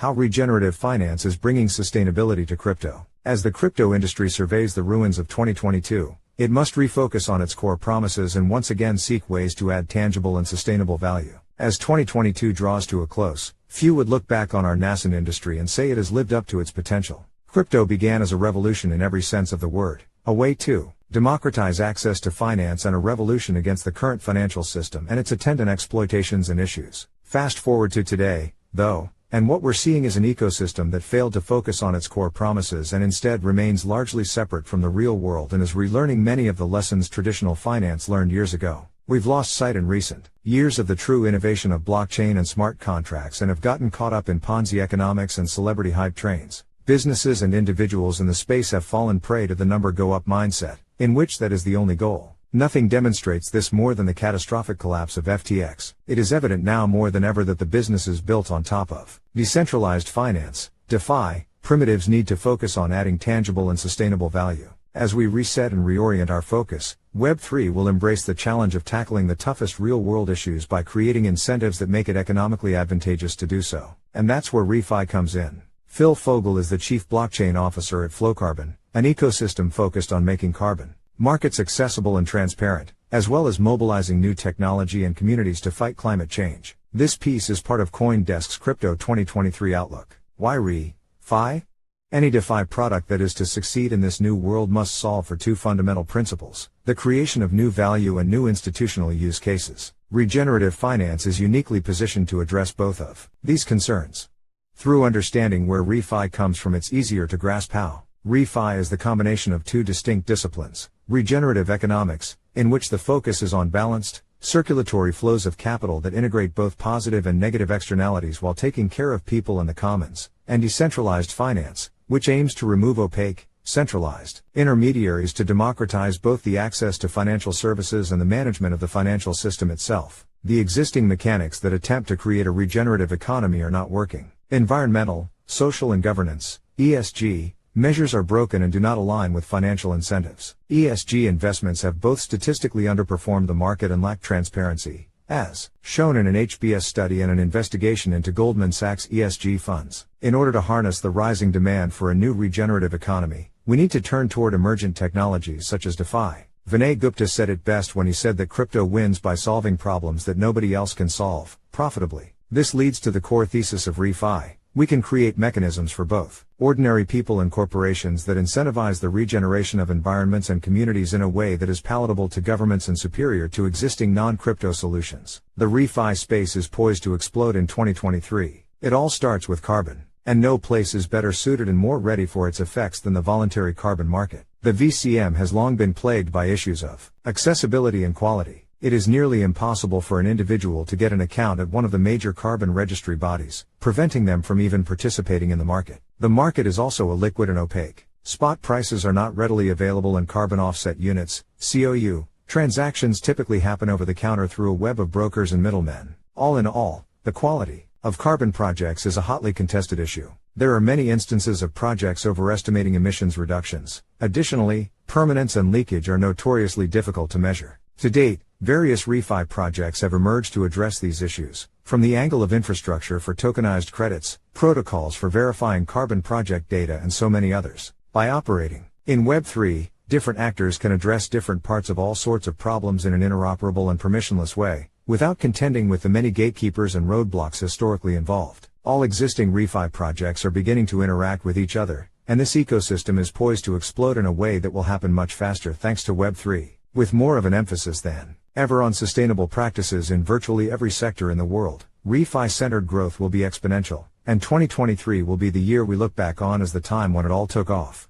How regenerative finance is bringing sustainability to crypto. As the crypto industry surveys the ruins of 2022, it must refocus on its core promises and once again seek ways to add tangible and sustainable value. As 2022 draws to a close, few would look back on our nascent industry and say it has lived up to its potential. Crypto began as a revolution in every sense of the word, a way to democratize access to finance and a revolution against the current financial system and its attendant exploitations and issues. Fast forward to today, though, and what we're seeing is an ecosystem that failed to focus on its core promises and instead remains largely separate from the real world and is relearning many of the lessons traditional finance learned years ago. We've lost sight in recent years of the true innovation of blockchain and smart contracts and have gotten caught up in Ponzi-economics and celebrity hype trains. Businesses and individuals in the space have fallen prey to the number go up mindset, in which that is the only goal. Nothing demonstrates this more than the catastrophic collapse of FTX. It is evident now more than ever that the businesses built on top of decentralized finance, DeFi, primitives need to focus on adding tangible and sustainable value. As we reset and reorient our focus, Web3 will embrace the challenge of tackling the toughest real-world issues by creating incentives that make it economically advantageous to do so. And that's where refi comes in. Phil Fogel is the Chief Blockchain Officer at FlowCarbon, an ecosystem focused on making carbon markets accessible and transparent, as well as mobilizing new technology and communities to fight climate change. This piece is part of CoinDesk's Crypto 2023 Outlook. Why refi? Any DeFi product that is to succeed in this new world must solve for two fundamental principles: the creation of new value and new institutional use cases. Regenerative finance is uniquely positioned to address both of these concerns. Through understanding where refi comes from, it's easier to grasp how refi is the combination of two distinct disciplines: regenerative economics, in which the focus is on balanced, circulatory flows of capital that integrate both positive and negative externalities while taking care of people and the commons, and decentralized finance, which aims to remove opaque, centralized intermediaries to democratize both the access to financial services and the management of the financial system itself. The existing mechanics that attempt to create a regenerative economy are not working. Environmental, social and governance, ESG, measures are broken and do not align with financial incentives. ESG investments have both statistically underperformed the market and lack transparency, as shown in an HBS study and an investigation into Goldman Sachs ESG funds. In order to harness the rising demand for a new regenerative economy, we need to turn toward emergent technologies such as DeFi. Vinay Gupta said it best when he said that crypto wins by solving problems that nobody else can solve profitably. This leads to the core thesis of refi. We can create mechanisms for both ordinary people and corporations that incentivize the regeneration of environments and communities in a way that is palatable to governments and superior to existing non-crypto solutions. The refi space is poised to explode in 2023. It all starts with carbon, and no place is better suited and more ready for its effects than the voluntary carbon market. The VCM has long been plagued by issues of accessibility and quality. It is nearly impossible for an individual to get an account at one of the major carbon registry bodies, preventing them from even participating in the market. The market is also illiquid and opaque. Spot prices are not readily available and carbon offset units, COU, transactions typically happen over the counter through a web of brokers and middlemen. All in all, the quality of carbon projects is a hotly contested issue. There are many instances of projects overestimating emissions reductions. Additionally, permanence and leakage are notoriously difficult to measure. To date, various refi projects have emerged to address these issues, from the angle of infrastructure for tokenized credits, protocols for verifying carbon project data and so many others. By operating in Web3, different actors can address different parts of all sorts of problems in an interoperable and permissionless way, without contending with the many gatekeepers and roadblocks historically involved. All existing refi projects are beginning to interact with each other, and this ecosystem is poised to explode in a way that will happen much faster thanks to Web3. With more of an emphasis than ever on sustainable practices in virtually every sector in the world, refi-centered growth will be exponential, and 2023 will be the year we look back on as the time when it all took off.